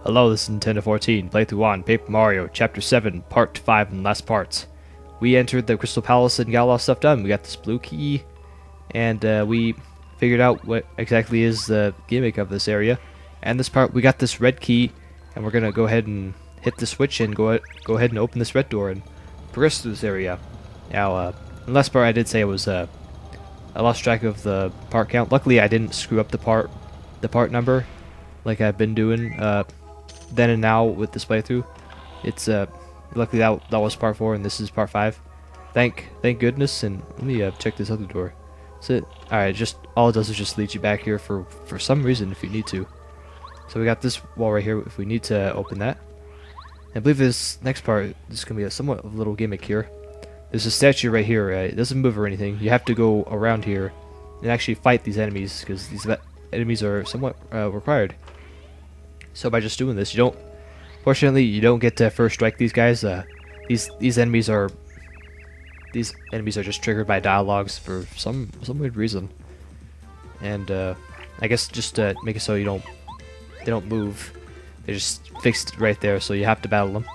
Hello, this is Nintendo 14, playthrough on Paper Mario, Chapter 7, Part 5 and last part. We entered the Crystal Palace and got a lot of stuff done. We got this blue key, and we figured out what exactly is the gimmick of this area. And this part, we got this red key, and we're going to go ahead and hit the switch and go ahead and open this red door and progress through this area. Now, in the last part I did say it was, I lost track of the part count. Luckily, I didn't screw up the part number like I've been doing, then and now with this playthrough. It's luckily that was part 4 and this is part 5. Thank goodness. And let me check this other door. So alright, just all it does is just lead you back here for some reason if you need to. So we got this wall right here if we need to open that. I believe this next part is gonna be a somewhat of a little gimmick here. There's a statue right here. It doesn't move or anything. You have to go around here and actually fight these enemies because these enemies are somewhat required. So by just doing this, fortunately, you don't get to first strike these guys. These enemies are just triggered by dialogues for some weird reason. And I guess just to make it so they don't move. They're just fixed right there, so you have to battle them.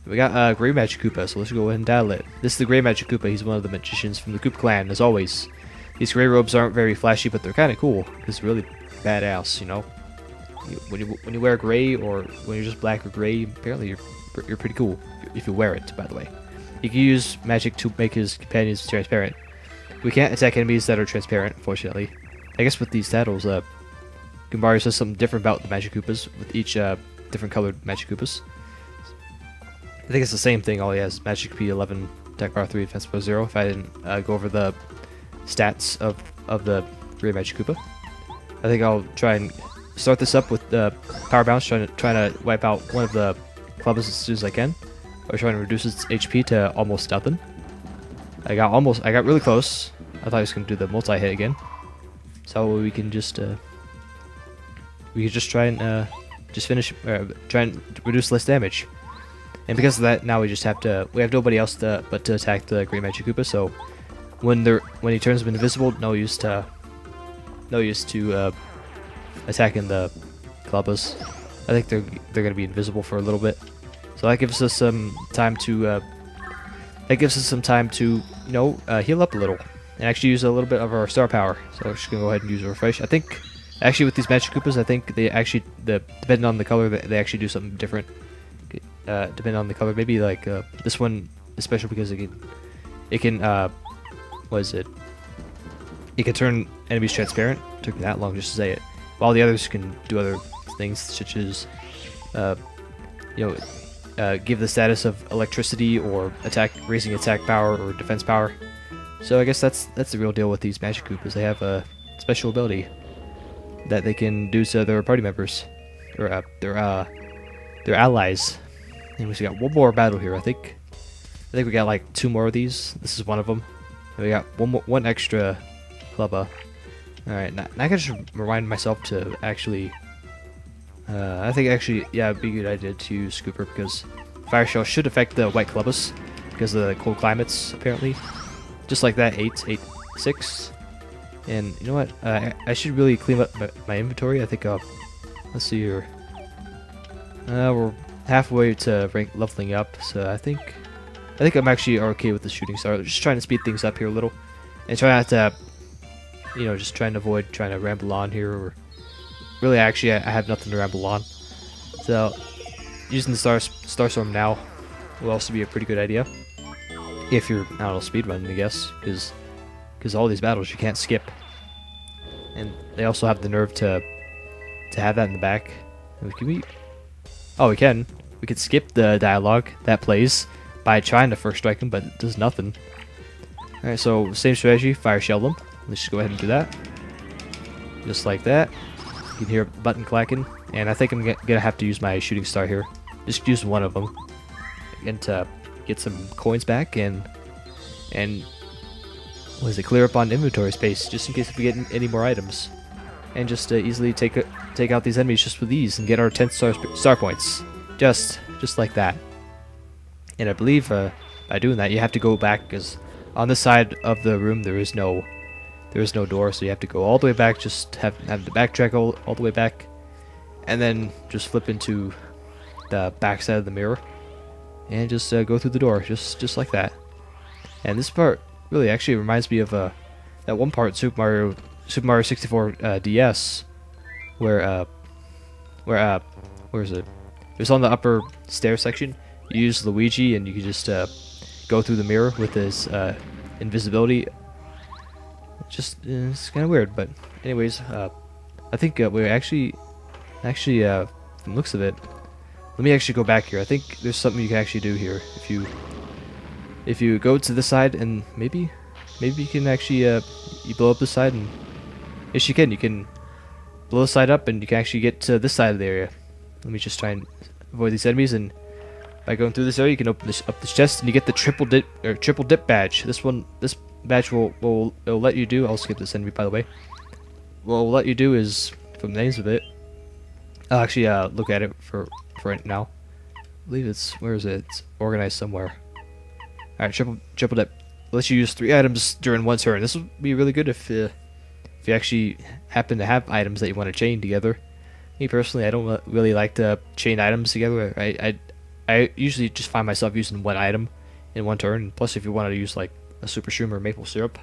We got Gray Magic Koopa, so let's go ahead and battle it. This is the Gray Magic Koopa. He's one of the magicians from the Koopa Clan, as always. These gray robes aren't very flashy, but they're kind of cool. It's really badass, you know. When you wear gray, or when you're just black or gray, apparently you're pretty cool if you wear it. By the way, he can use magic to make his companions transparent. We can't attack enemies that are transparent, unfortunately. I guess with these saddles, Mario says something different about the Magic Koopas with each different colored Magic Koopas. I think it's the same thing. All he has Magic P11, Attack Power 3, Defense Power 0. If I didn't go over the stats of the Gray Magic Koopa, I think I'll try and start this up with the Power Bounce, trying to wipe out one of the clubs as soon as I can, or trying to reduce its HP to almost nothing. I got really close. I thought I was gonna do the multi-hit again, so we can just try and try and reduce less damage. And because of that, now we have nobody else but to attack the Great Magic Koopa. So when he turns them invisible, no use to attacking the Clubbas. I think they're gonna be invisible for a little bit, so that gives us some time to heal up a little and actually use a little bit of our star power. So we're just gonna go ahead and use a refresh. I think actually with these Magic Koopas, I think they actually depending on the color, they actually do something different. Depending on the color, maybe like this one is special because it can what is it? It can turn enemies transparent. It took me that long just to say it. While the others can do other things, such as, give the status of electricity or raising attack power or defense power. So I guess that's the real deal with these Magic Koopas. They have a special ability that they can do to their party members or their allies. And we got one more battle here. I think we got like 2 more of these. This is one of them. And we got one extra Clubba. Alright, now I can just remind myself to actually, I think actually, yeah, it'd be a good idea to use Scooper because Fire Shell should affect the White Clubbas because of the cold climates, apparently. Just like that, 6. And you know what, I should really clean up my inventory. I think, let's see here. We're halfway to leveling up, so I think I'm actually okay with the shooting star. Just trying to speed things up here a little and try not to, just trying to avoid trying to ramble on here, or really actually I have nothing to ramble on. So using the Star Storm now will also be a pretty good idea if you're not speedrunning, I guess, because all these battles you can't skip, and they also have the nerve to have that in the back. And we can skip the dialogue that plays by trying to first strike them, but it does nothing. Alright, so same strategy, Fire Shell them. Let's just go ahead and do that. Just like that. You can hear a button clacking. And I think I'm gonna have to use my shooting star here. Just use one of them. And to get some coins back and clear up on inventory space, just in case if we get any more items. And just easily take out these enemies just with these and get our 10 star points. Just like that. And I believe by doing that you have to go back, because on this side of the room there is no door, so you have to go all the way back, just have to backtrack all the way back, and then just flip into the back side of the mirror, and just go through the door, just like that. And this part really actually reminds me of that one part in Super Mario 64 DS, where where is it? It was on the upper stair section. You use Luigi, and you can just go through the mirror with his invisibility. It's kind of weird, but anyways, I think we're actually from the looks of it. Let me actually go back here. I think there's something you can actually do here. If you go to this side, and maybe you can actually you blow up this side, and yes, you can. You can blow the side up, and you can actually get to this side of the area. Let me just try and avoid these enemies, and by going through this area, you can open up this chest, and you get the triple dip badge. This badge will let you do. I'll skip this enemy, by the way. What will let you do is, from the names of it, I'll actually look at it for right now. I believe where is it? It's organized somewhere. All right, triple dip lets you use 3 items during one turn. This would be really good if you actually happen to have items that you want to chain together. Me personally, I don't really like to chain items together. I usually just find myself using one item in one turn. Plus, if you want to use like a super shroom or maple syrup,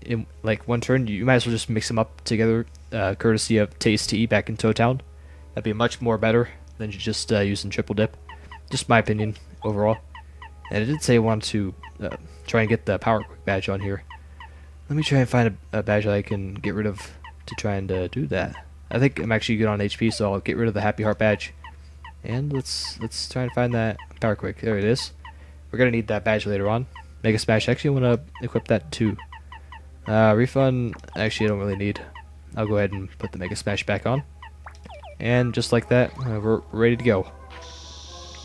in like one turn, you might as well just mix them up together, courtesy of Tasty back in Toad Town. That'd be much more better than just using triple dip. Just my opinion overall. And I did say I wanted to try and get the Power Quick badge on here. Let me try and find a badge that I can get rid of to try and do that. I think I'm actually good on HP, so I'll get rid of the Happy Heart badge. And let's try and find that Power Quick. There it is. We're gonna need that badge later on. Mega Smash. Actually, I want to equip that too. Refund. Actually, I don't really need. I'll go ahead and put the Mega Smash back on. And just like that, we're ready to go.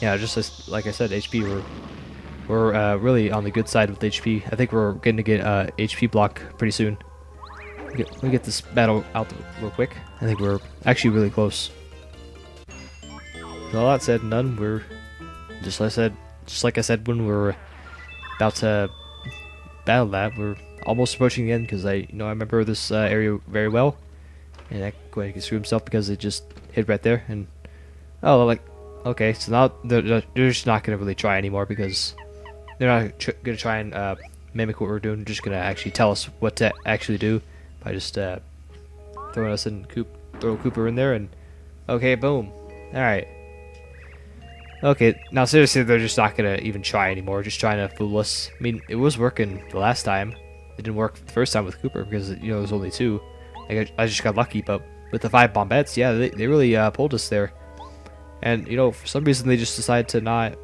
Yeah, just like I said, HP. We're really on the good side with HP. I think we're going to get HP block pretty soon. Let me get this battle out real quick. I think we're actually really close. With all that said and done, we're just like I said when we were about to battle that, we're almost approaching the end because I remember this area very well, and I go ahead and screw himself because it just hit right there. And okay, so now they're just not gonna really try anymore because they're not gonna try and mimic what we're doing. They're just gonna actually tell us what to actually do by just throwing us in throw Kooper in there, and okay, boom. All right. Okay, now seriously, they're just not gonna even try anymore. Just trying to fool us. I mean, it was working the last time. It didn't work the first time with Kooper because there's only 2. I just got lucky, but with the 5 bombettes, yeah, they really pulled us there. And for some reason they just decided to not.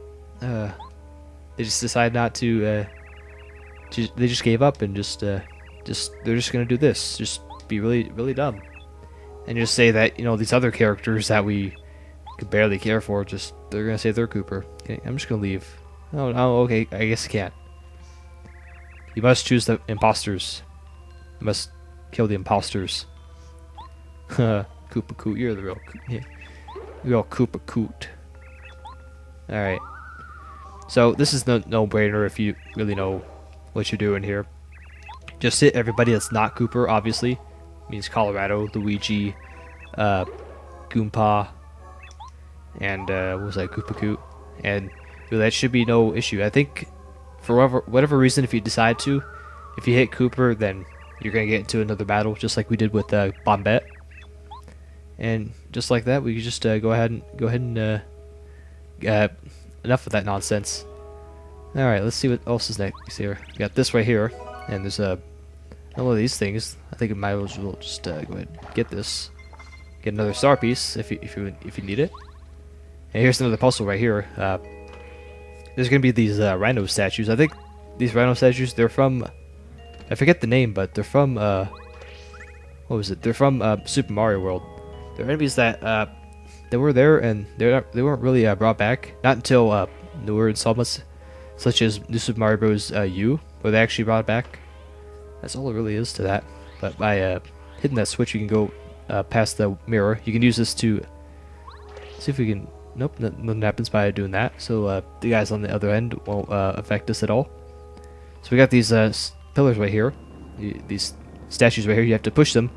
They just decided not to. They just gave up and they're just gonna do this. Just be really dumb, and just say that these other characters that we could barely care for, they're gonna save their Kooper. Okay, I'm just gonna leave. Oh, okay, I guess I can't. You must choose the imposters. You must kill the imposters. Koopa Coot, you're the real Koopa Coot. Alright. So this is no-brainer if you really know what you're doing here. Just hit everybody that's not Kooper, obviously. Means Colorado, Luigi, Goomba, and what was that, Koopa Coot. And really, that should be no issue. I think for whatever reason, if you decide to, if you hit Kooper, then you're gonna get into another battle, just like we did with Bombette. And just like that, we can just go ahead and enough of that nonsense. All right, let's see what else is next here. We got this right here, and there's all of these things. I think it might as well just go ahead and get this. Get another star piece if you need it. And here's another puzzle right here. There's gonna be these rhino statues. I think these rhino statues, they're from, I forget the name, but they're from what was it? They're from Super Mario World. They're enemies that they were there, and they weren't really brought back. Not until newer installments, such as New Super Mario Bros. U, where they actually brought it back. That's all it really is to that. But by hitting that switch, you can go past the mirror. You can use this to see if we can. Nope, nothing happens by doing that. So the guys on the other end won't affect us at all. So we got these pillars right here, these statues right here. You have to push them,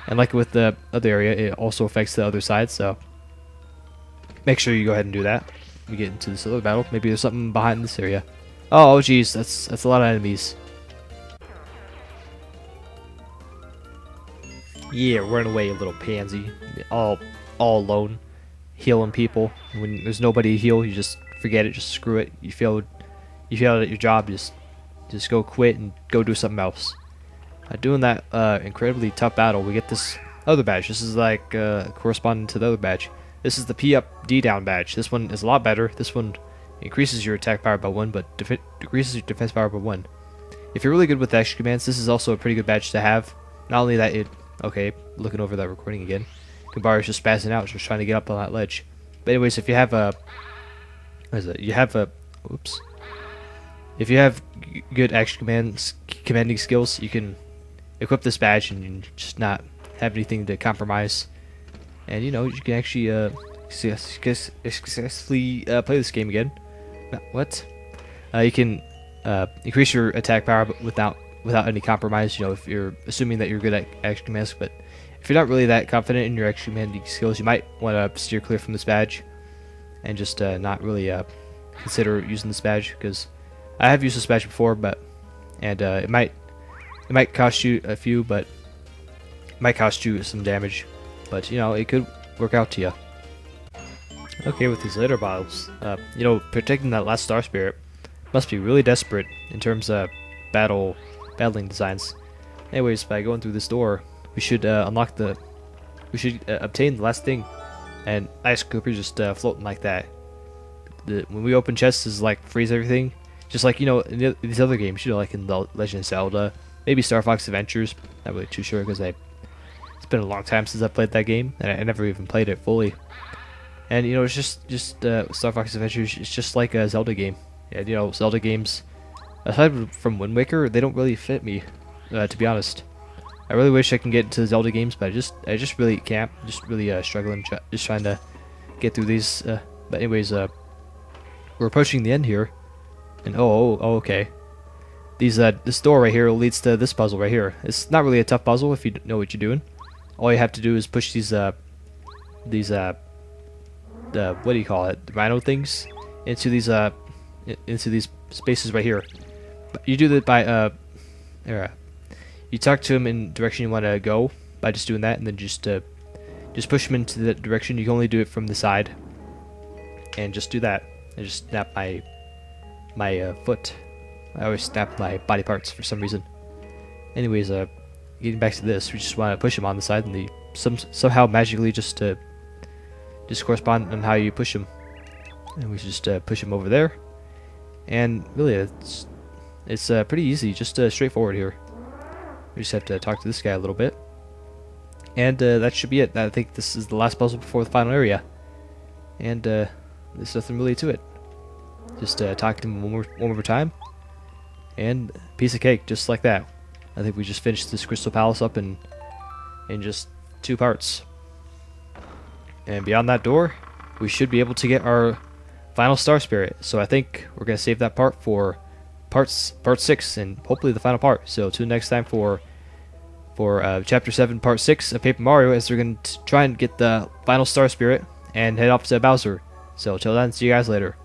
and like with the other area, it also affects the other side. So make sure you go ahead and do that. We get into this other battle. Maybe there's something behind this area. Oh, geez, that's a lot of enemies. Yeah, run away, you little pansy. All alone, healing people. When there's nobody to heal, you just forget it. Just screw it. You failed at your job. Just go quit and go do something else. Doing that incredibly tough battle, we get this other badge. This is like corresponding to the other badge. This is the P up, D down badge. This one is a lot better. This one increases your attack power by 1, but decreases your defense power by 1. If you're really good with extra commands, this is also a pretty good badge to have. Not only that, okay, looking over that recording again. Kimbari's just spazzing out, just trying to get up on that ledge. But anyways, if you have a, oops. If you have good action commanding skills, you can equip this badge and just not have anything to compromise. And you know, you can actually successfully play this game again. What? You can increase your attack power but without any compromise. You know, if you're assuming that you're good at action commands, but if you're not really that confident in your action commanding skills, you might want to steer clear from this badge and just not really consider using this badge, because I have used this badge before, and it might cost you a few, but it might cost you some damage. But you know, it could work out to you. Okay, with these later battles, you know, protecting that last Star Spirit must be really desperate in terms of battling designs. Anyways, by going through this door, we should obtain the last thing, and Ice Cooper just floating like that. When we open chests, is like freeze everything, just like, you know, in these other games, you know, like in the Legend of Zelda, maybe Star Fox Adventures. Not really too sure, because it's been a long time since I played that game, and I never even played it fully. And you know, it's just Star Fox Adventures. It's just like a Zelda game. And you know, Zelda games, aside from Wind Waker, they don't really fit me, to be honest. I really wish I can get into Zelda games, but I just really can't. Just really struggling, just trying to get through these. But anyways, we're approaching the end here, and oh, okay. This door right here leads to this puzzle right here. It's not really a tough puzzle if you know what you're doing. All you have to do is push these what do you call it? The rhino things into these spaces right here. But you do that by you talk to him in the direction you want to go by just doing that, and then just push him into that direction. You can only do it from the side, and just do that. I just snap my foot. I always snap my body parts for some reason. Anyways, getting back to this, we just want to push him on the side, and somehow magically just correspond on how you push him, and we just push him over there. And really, it's pretty easy, just straightforward here. We just have to talk to this guy a little bit, and that should be it. I think this is the last puzzle before the final area, and there's nothing really to it. Just talk to him one more time, and piece of cake, just like that. I think we just finished this Crystal Palace up in just 2 parts. And beyond that door, we should be able to get our final Star Spirit. So I think we're going to save that part for part 6, and hopefully the final part. So tune next time for Chapter 7, Part 6 of Paper Mario, as we're going to try and get the final Star Spirit and head off to Bowser. So till then, see you guys later.